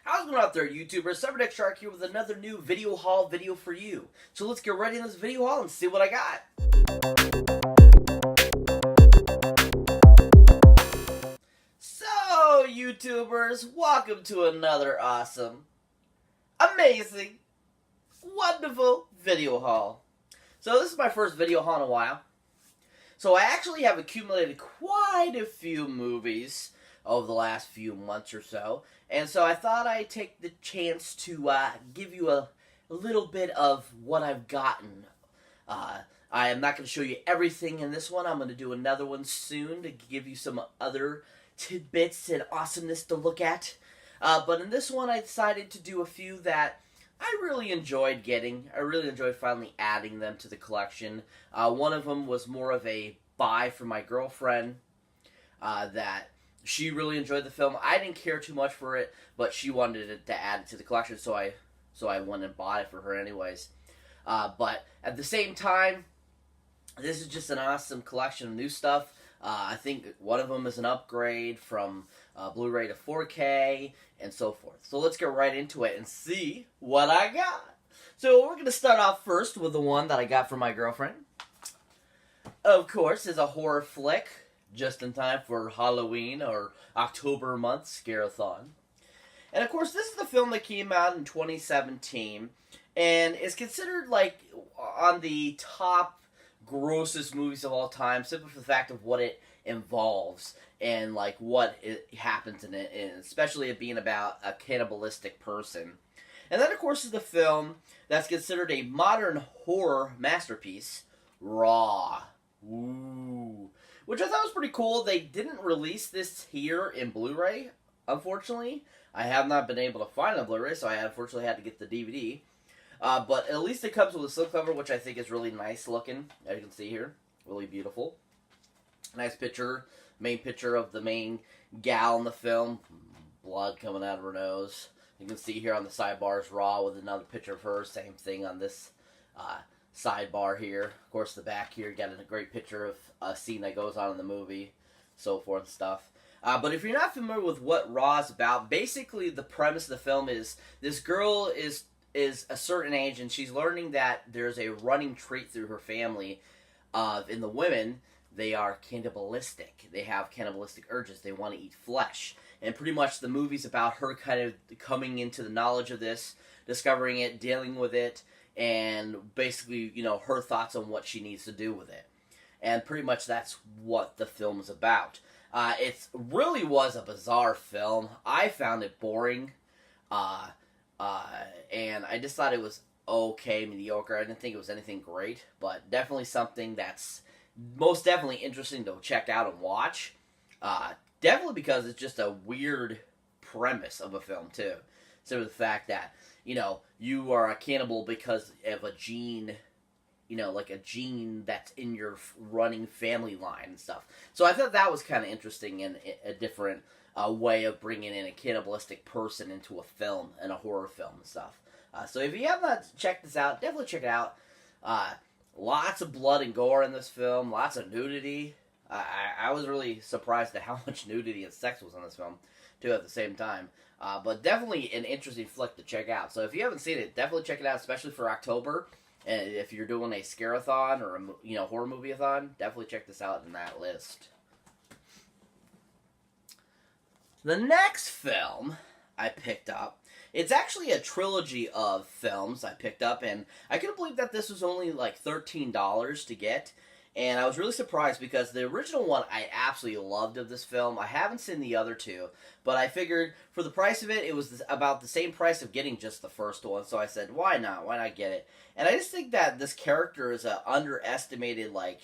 How's it going out there, YouTubers? Cyberneticshark here with another new video haul video for you. So let's get right in this video haul and see what I got. So, YouTubers, welcome to another awesome, amazing, wonderful video haul. So this is my first video haul in a while. So I actually have accumulated quite a few movies over the last few months or so. And so I thought I'd take the chance to give you a little bit of what I've gotten. I am not going to show you everything in this one. I'm going to do another one soon to give you some other tidbits and awesomeness to look at. But in this one I decided to do a few that I really enjoyed getting. I really enjoyed finally adding them to the collection. One of them was more of a buy for my girlfriend that she really enjoyed the film. I didn't care too much for it, but she wanted it to add it to the collection, so I went and bought it for her anyways. But at the same time, this is just an awesome collection of new stuff. I think one of them is an upgrade from Blu-ray to 4K and so forth. So let's get right into it and see what I got. So we're going to start off first with the one that I got from my girlfriend. Of course, is a horror flick, just in time for Halloween or October month scare-a-thon. And of course, this is the film that came out in 2017 and is considered like on the top grossest movies of all time, simply for the fact of what it involves and like what happens in it, and especially it being about a cannibalistic person. And then of course is the film that's considered a modern horror masterpiece, Raw. Ooh. Which I thought was pretty cool. They didn't release this here in Blu-ray, unfortunately. I have not been able to find a Blu-ray, so I unfortunately had to get the DVD. But at least it comes with a slipcover, which I think is really nice looking, as you can see here. Really beautiful. Nice picture, main picture of the main gal in the film. Blood coming out of her nose. You can see here on the sidebars, Raw, with another picture of her. Same thing on this sidebar here. Of course, the back here, got a great picture of a scene that goes on in the movie, so forth and stuff. But if you're not familiar with what Raw is about, basically the premise of the film is this girl is a certain age, and she's learning that there's a running trait through her family in the women. They are cannibalistic. They have cannibalistic urges. They want to eat flesh. And pretty much the movie's about her kind of coming into the knowledge of this, discovering it, dealing with it, and basically, you know, her thoughts on what she needs to do with it. And pretty much that's what the film is about. It really was a bizarre film. I found it boring. And I just thought it was okay, mediocre. I didn't think it was anything great, but definitely something that's most definitely interesting to check out and watch. Definitely because it's just a weird premise of a film, too. So the fact that, you know, you are a cannibal because of a gene, you know, like a gene that's in your running family line and stuff. So I thought that was kind of interesting and a different way of bringing in a cannibalistic person into a film, and a horror film and stuff. So if you have not checked this out, definitely check it out. Lots of blood and gore in this film, lots of nudity. I was really surprised at how much nudity and sex was in this film, too, at the same time. But definitely an interesting flick to check out. So if you haven't seen it, definitely check it out, especially for October. And if you're doing a scare-a-thon or a horror movie-a-thon, definitely check this out in that list. The next film I picked up, it's actually a trilogy of films I picked up, and I couldn't believe that this was only like $13 to get. And I was really surprised because the original one I absolutely loved of this film. I haven't seen the other two, but I figured for the price of it, it was about the same price of getting just the first one. So I said, why not? Why not get it? And I just think that this character is an underestimated, like,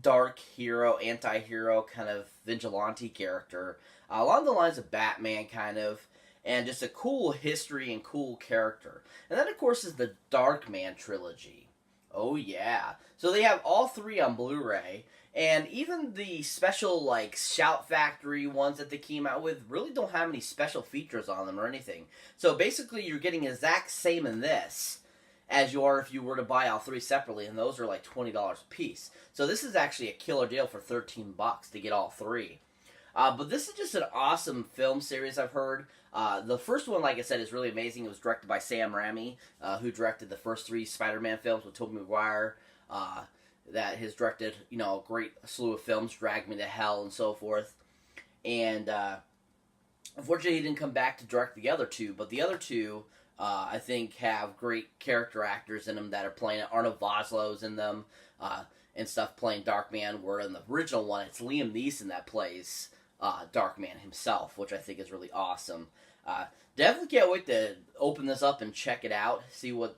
dark hero, anti-hero kind of vigilante character. Along the lines of Batman, kind of. And just a cool history and cool character. And then, of course, is the Darkman trilogy. Oh, yeah. So they have all three on Blu-ray, and even the special, like, Shout Factory ones that they came out with really don't have any special features on them or anything. So basically, you're getting exact same in this as you are if you were to buy all three separately, and those are like $20 a piece. So this is actually a killer deal for $13 to get all three. But this is just an awesome film series I've heard. The first one, like I said, is really amazing. It was directed by Sam Raimi, who directed the first 3 Spider-Man films with Tobey Maguire. That has directed, a great slew of films, Drag Me to Hell and so forth. And unfortunately, he didn't come back to direct the other 2, but the other 2, I think, have great character actors in them that are playing it. Arnold Vosloo's in them, and stuff, playing Darkman, where in the original one, it's Liam Neeson that plays Darkman himself, which I think is really awesome. Definitely can't wait to open this up and check it out, see what,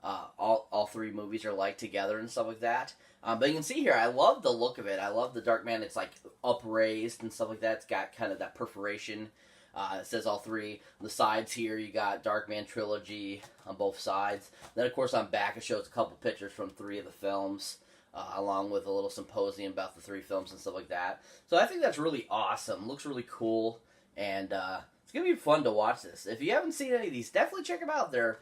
all 3 movies are like together and stuff like that. But you can see here, I love the look of it. I love the Darkman. It's like upraised and stuff like that. It's got kind of that perforation. It says all 3. On the sides here, you got Darkman Trilogy on both sides. Then, of course, on back, it shows a couple pictures from 3 of the films, along with a little symposium about the 3 films and stuff like that. So I think that's really awesome. Looks really cool, and it's going to be fun to watch this. If you haven't seen any of these, definitely check them out. They're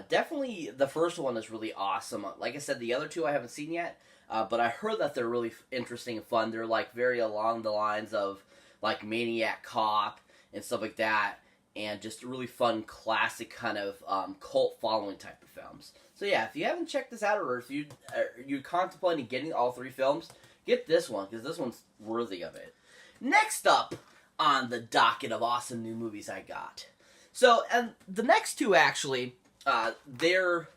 definitely, the first one is really awesome. Like I said, the other 2 I haven't seen yet, but I heard that they're really interesting and fun. They're like very along the lines of like Maniac Cop and stuff like that, and just really fun, classic kind of cult following type of films. So yeah, if you haven't checked this out, or if you're contemplating getting all 3 films, get this one, because this one's worthy of it. Next up on the docket of awesome new movies I got. So, and the next 2 actually, they're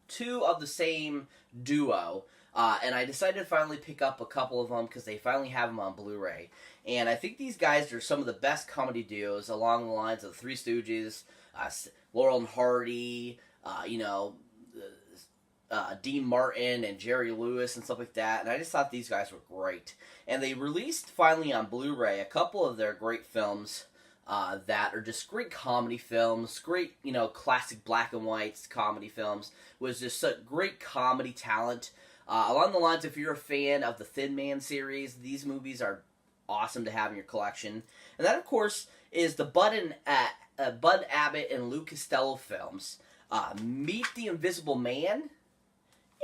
2 of the same duo, and I decided to finally pick up a couple of them because they finally have them on Blu-ray. And I think these guys are some of the best comedy duos along the lines of the Three Stooges, Laurel and Hardy, Dean Martin and Jerry Lewis and stuff like that. And I just thought these guys were great. And they released finally on Blu-ray a couple of their great films that are just great comedy films, great, classic black and white comedy films, with just such great comedy talent. Along the lines, if you're a fan of the Thin Man series, these movies are awesome to have in your collection. And that, of course, is the Bud Abbott and Lou Costello films, Meet the Invisible Man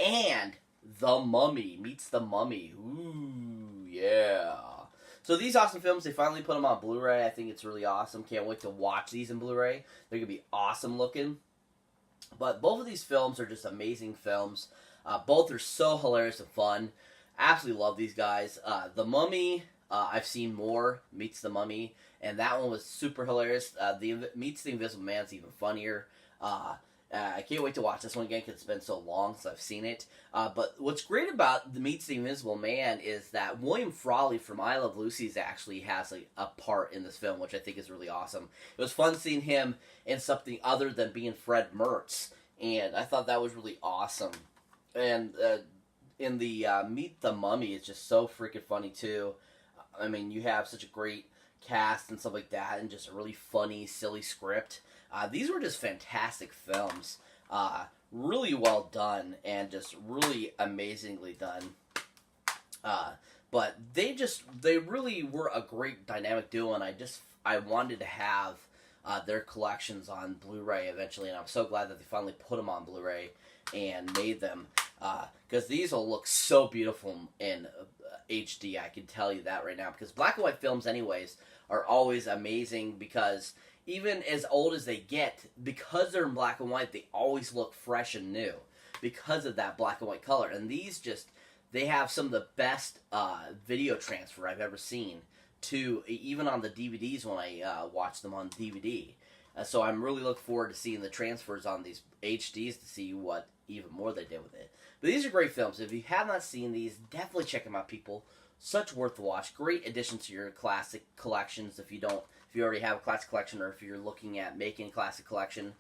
and The Mummy Meets the Mummy. Ooh, yeah. So these awesome films, they finally put them on Blu-ray. I think it's really awesome. Can't wait to watch these in Blu-ray. They're going to be awesome looking. But both of these films are just amazing films. Both are so hilarious and fun. Absolutely love these guys. The Mummy, I've seen more. Meets the Mummy. And that one was super hilarious. The Meets the Invisible Man's even funnier. I can't wait to watch this one again because it's been so long since I've seen it. But what's great about the Meets the Invisible Man is that William Frawley from I Love Lucy's actually has a part in this film, which I think is really awesome. It was fun seeing him in something other than being Fred Mertz, and I thought that was really awesome. And in the Meet the Mummy, it's just so freaking funny too. I mean, you have such a great cast and stuff like that, and just a really funny, silly script. These were just fantastic films. Really well done, and just really amazingly done. But they really were a great dynamic duo, and I wanted to have their collections on Blu-ray eventually, and I'm so glad that they finally put them on Blu-ray and made them. Because these will look so beautiful in HD, I can tell you that right now. Because black and white films anyways are always amazing, because even as old as they get, because they're in black and white, they always look fresh and new because of that black and white color. And these they have some of the best video transfer I've ever seen, to even on the DVDs when I watch them on DVD. So I'm really looking forward to seeing the transfers on these HDs to see what even more they did with it. But these are great films. If you have not seen these, definitely check them out, people. Such worth the watch. Great addition to your classic collections if you already have a classic collection, or if you're looking at making a classic collection.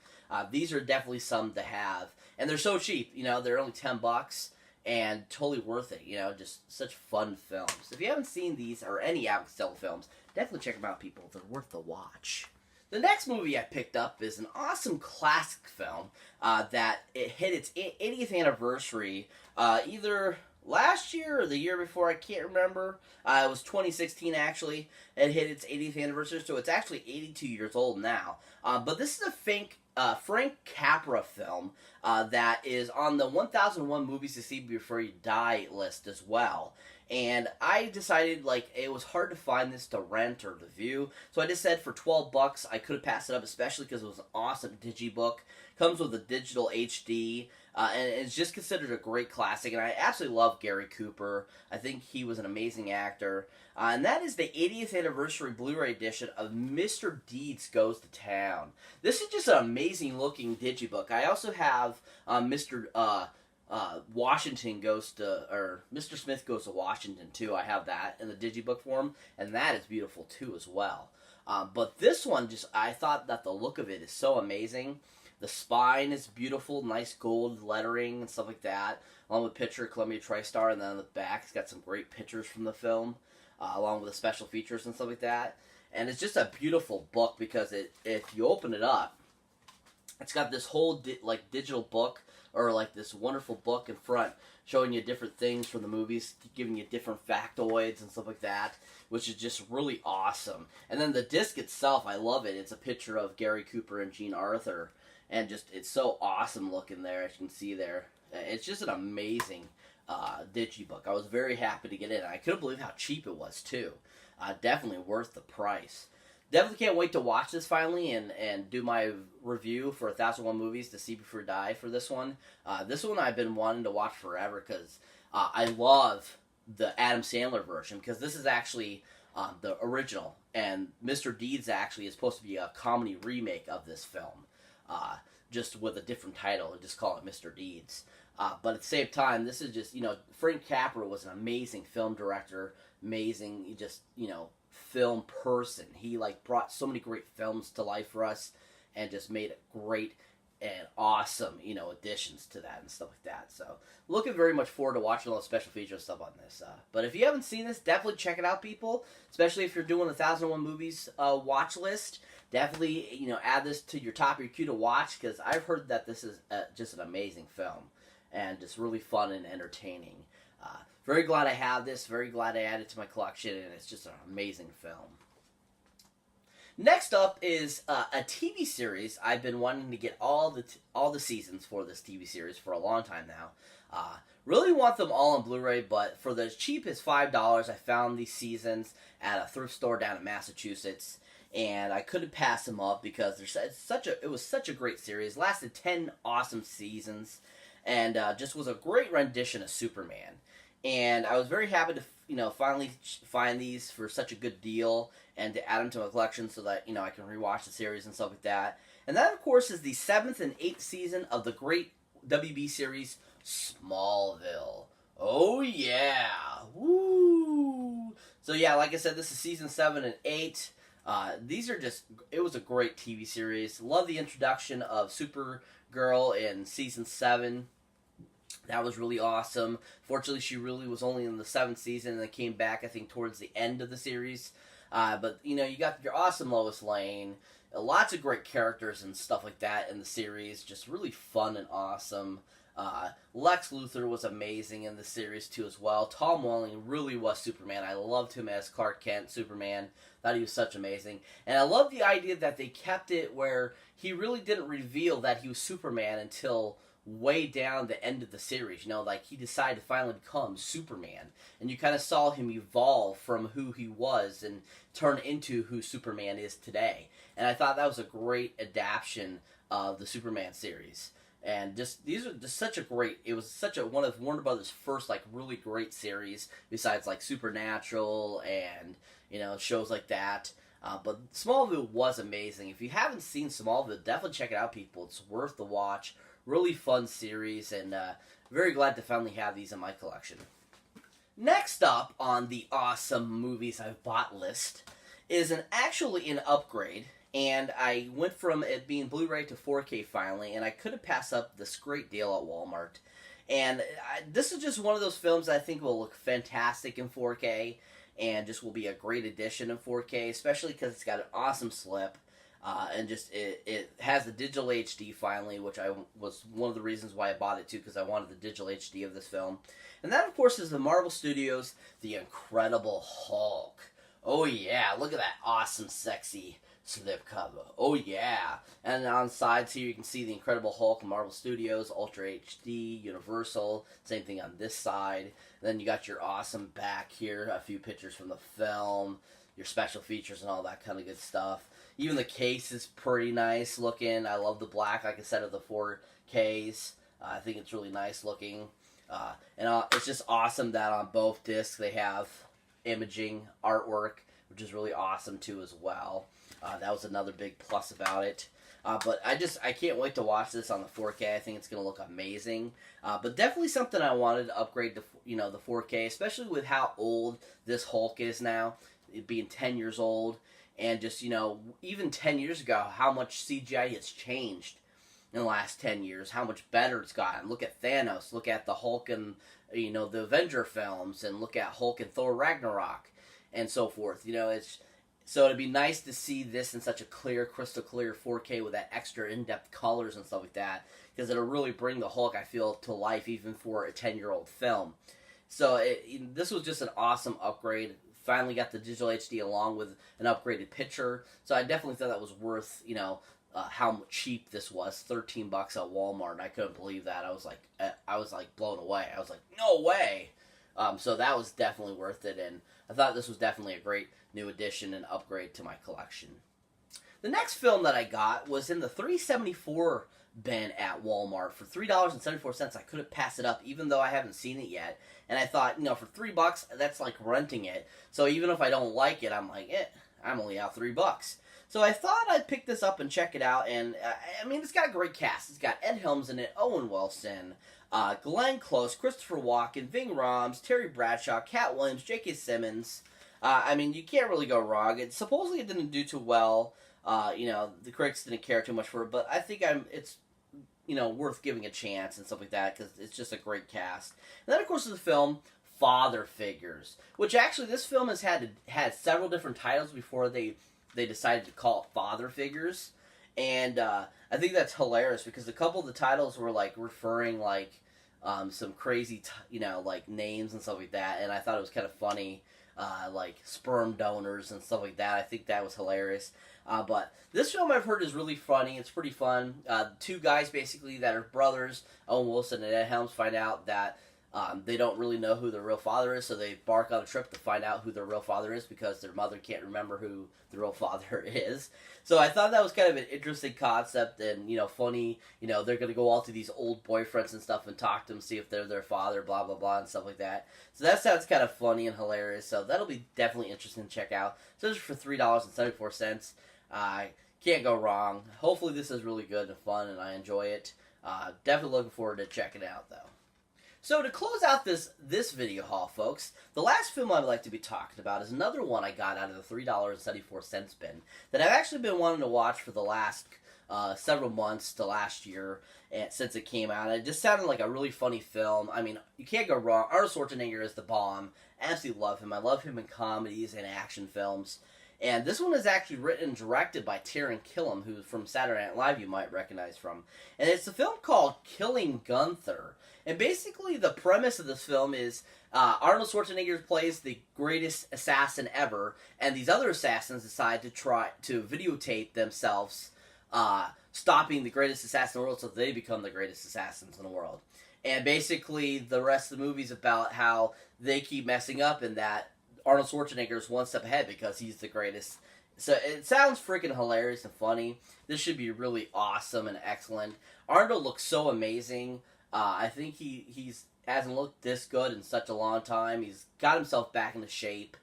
These are definitely some to have. And they're so cheap. They're only $10 and totally worth it. Just such fun films. If you haven't seen these or any Abbott Costello films, definitely check them out, people. They're worth the watch. The next movie I picked up is an awesome classic film that it hit its 80th anniversary either last year or the year before, I can't remember. It was 2016 actually. It hit its 80th anniversary, so it's actually 82 years old now. But this is a Frank Capra film that is on the 1001 Movies to See Before You Die list as well. And I decided, like, it was hard to find this to rent or to view, so I just said for $12 I could have passed it up, especially because it was an awesome digibook. Comes with a digital HD, and it's just considered a great classic. And I absolutely love Gary Cooper. I think he was an amazing actor. And that is the 80th anniversary Blu-ray edition of Mr. Deeds Goes to Town. This is just an amazing looking digibook. I also have Mr. Washington Goes to, or Mr. Smith Goes to Washington too. I have that in the digibook form, and that is beautiful too as well. But this one, I thought that the look of it is so amazing. The spine is beautiful, nice gold lettering and stuff like that, along with picture Columbia TriStar, and then on the back it's got some great pictures from the film, along with the special features and stuff like that. And it's just a beautiful book because if you open it up, it's got this whole digital book, or like this wonderful book in front showing you different things from the movies, giving you different factoids and stuff like that, which is just really awesome. And then the disc itself, I love it. It's a picture of Gary Cooper and Jean Arthur, and just it's so awesome looking there, as you can see there. It's just an amazing digibook. I was very happy to get it. I couldn't believe how cheap it was too. Definitely worth the price. Definitely can't wait to watch this finally and do my review for 1001 Movies to See Before I Die for this one. This one I've been wanting to watch forever because I love the Adam Sandler version, because this is actually the original, and Mr. Deeds actually is supposed to be a comedy remake of this film, just with a different title, and just call it Mr. Deeds. But at the same time, this is just, Frank Capra was an amazing film director, amazing, film person. He brought so many great films to life for us, and just made it great and awesome, additions to that and stuff like that. So, looking very much forward to watching all the special features stuff on this. But if you haven't seen this, definitely check it out, people. Especially if you're doing the 1001 Movies watch list. Definitely, add this to your top of your queue to watch, because I've heard that this is just an amazing film, and just really fun and entertaining. Very glad I have this. Very glad I added it to my collection, and it's just an amazing film. Next up is a TV series. I've been wanting to get all the seasons for this TV series for a long time now. Really want them all on Blu-ray, but for the cheap as $5, I found these seasons at a thrift store down in Massachusetts, and I couldn't pass them up because it was such a great series. Lasted 10 awesome seasons, and just was a great rendition of Superman. And I was very happy to, finally find these for such a good deal, and to add them to my collection so that, I can rewatch the series and stuff like that. And that, of course, is the 7th and 8th season of the great WB series, Smallville. Oh, yeah. Woo! So, yeah, like I said, this is season 7 and 8. It was a great TV series. Love the introduction of Supergirl in season 7. That was really awesome. Fortunately, she really was only in the 7th season, and then came back, I think, towards the end of the series. But, you got your awesome Lois Lane. Lots of great characters and stuff like that in the series. Just really fun and awesome. Lex Luthor was amazing in the series, too, as well. Tom Welling really was Superman. I loved him as Clark Kent, Superman. Thought he was such amazing. And I love the idea that they kept it where he really didn't reveal that he was Superman until way down the end of the series. He decided to finally become Superman, and you kind of saw him evolve from who he was and turn into who Superman is today. And I thought that was a great adaptation of the Superman series. And these are just such a great, it was such a one of Warner Brothers' first really great series, besides Supernatural and shows like that. But Smallville was amazing. If you haven't seen Smallville, definitely check it out, people. It's worth the watch. Really fun series, and very glad to finally have these in my collection. Next up on the awesome movies I've bought list is actually an upgrade, and I went from it being Blu-ray to 4K finally, and I couldn't pass up this great deal at Walmart. And this is just one of those films that I think will look fantastic in 4K, and just will be a great addition in 4K, especially because it's got an awesome slip. And it has the digital HD finally, which was one of the reasons why I bought it too, because I wanted the digital HD of this film. And that, of course, is the Marvel Studios' The Incredible Hulk. Oh yeah, look at that awesome, sexy slipcover. Oh yeah. And on the sides here you can see the Incredible Hulk, Marvel Studios, Ultra HD, Universal. Same thing on this side. And then you got your awesome back here, a few pictures from the film, your special features and all that kind of good stuff. Even the case is pretty nice looking. I love the black, like I said, of the 4Ks. I think it's really nice looking. It's just awesome that on both discs they have imaging artwork, which is really awesome too as well. That was another big plus about it. But I can't wait to watch this on the 4K. I think it's going to look amazing. But definitely something I wanted to upgrade to, the 4K, especially with how old this Hulk is now, it being 10 years old. And just, even 10 years ago, how much CGI has changed in the last 10 years, how much better it's gotten. Look at Thanos, look at the Hulk and, the Avenger films, and look at Hulk and Thor Ragnarok, and so forth. So it'd be nice to see this in such a clear, crystal clear 4K with that extra in-depth colors and stuff like that, because it'll really bring the Hulk, I feel, to life even for a 10-year-old film. So this was just an awesome upgrade. Finally got the digital HD along with an upgraded picture. So I definitely thought that was worth, how cheap this was. $13 at Walmart. I couldn't believe that. I was like blown away. I was like, no way. So that was definitely worth it, and I thought this was definitely a great new addition and upgrade to my collection. The next film that I got was in the $3.74 bin at Walmart for $3.74. I couldn't pass it up, even though I haven't seen it yet. And I thought, for $3, that's like renting it. So even if I don't like it, I'm like, I'm only out $3. So I thought I'd pick this up and check it out. And it's got a great cast. It's got Ed Helms in it, Owen Wilson, Glenn Close, Christopher Walken, Ving Rhames, Terry Bradshaw, Cat Williams, J.K. Simmons. You can't really go wrong. It supposedly didn't do too well. The critics didn't care too much for it, but I think it's worth giving a chance and stuff like that, because it's just a great cast. And then, of course, the film Father Figures, which actually this film has had several different titles before they decided to call it Father Figures. And I think that's hilarious, because a couple of the titles were like referring like some crazy like names and stuff like that, and I thought it was kind of funny, like sperm donors and stuff like that. I think that was hilarious. But this film I've heard is really funny. It's pretty fun. Two guys basically that are brothers, Owen Wilson and Ed Helms, find out that they don't really know who their real father is, so they embark on a trip to find out who their real father is, because their mother can't remember who the real father is. So I thought that was kind of an interesting concept, and funny. They're going to go all to these old boyfriends and stuff and talk to them, see if they're their father, blah blah blah, and stuff like that. So that sounds kind of funny and hilarious. So that'll be definitely interesting to check out. So this is for $3.74. Can't go wrong. Hopefully this is really good and fun, and I enjoy it. Definitely looking forward to checking it out, though. So to close out this video haul, folks, the last film I'd like to be talking about is another one I got out of the $3.74 bin that I've actually been wanting to watch for the last several months to last year, since it came out. It just sounded like a really funny film. You can't go wrong. Arnold Schwarzenegger is the bomb. I absolutely love him. I love him in comedies and action films. And this one is actually written and directed by Taron Killam, who from Saturday Night Live you might recognize from. And it's a film called Killing Gunther. And basically the premise of this film is Arnold Schwarzenegger plays the greatest assassin ever, and these other assassins decide to try to videotape themselves stopping the greatest assassin in the world, so they become the greatest assassins in the world. And basically the rest of the movie is about how they keep messing up, and that Arnold Schwarzenegger is one step ahead because he's the greatest. So it sounds freaking hilarious and funny. This should be really awesome and excellent. Arnold looks so amazing. I think he hasn't looked this good in such a long time. He's got himself back into shape.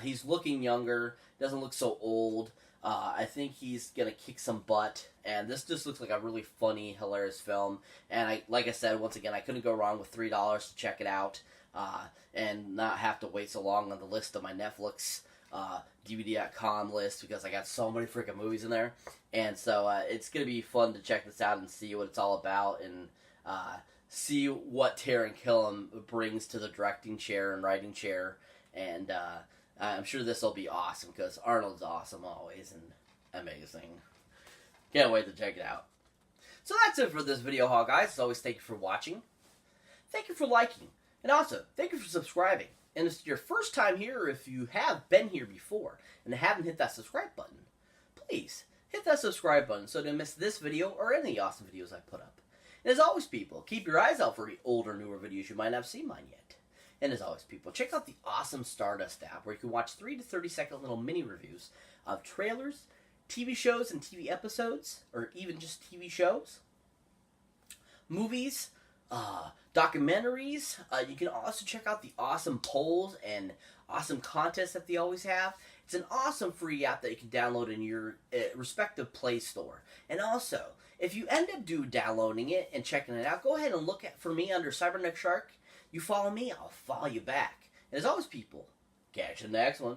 He's looking younger. Doesn't look so old. I think he's gonna kick some butt. And this just looks like a really funny, hilarious film. And like I said, once again, I couldn't go wrong with $3 to check it out. And not have to wait so long on the list of my Netflix DVD.com list, because I got so many freaking movies in there. And so it's going to be fun to check this out and see what it's all about, and see what Taron Killam brings to the directing chair and writing chair. And I'm sure this will be awesome, because Arnold's awesome always and amazing. Can't wait to check it out. So that's it for this video haul, guys. As always, thank you for watching. Thank you for liking. And also, thank you for subscribing. And if it's your first time here, or if you have been here before and haven't hit that subscribe button, please please hit that subscribe button so you don't miss this video or any awesome videos I put up. And as always, people, keep your eyes out for the older, newer videos you might not have seen mine yet. And as always, people, check out the awesome Stardust app where you can watch 3 to 30-second little mini reviews of trailers, TV shows and TV episodes, or even just TV shows, movies, documentaries. You can also check out the awesome polls and awesome contests that they always have. It's an awesome free app that you can download in your respective Play Store. And also, if you end up downloading it and checking it out, go ahead and look for me under Cyberneticshark. You follow me, I'll follow you back. And as always, people, catch you in the next one.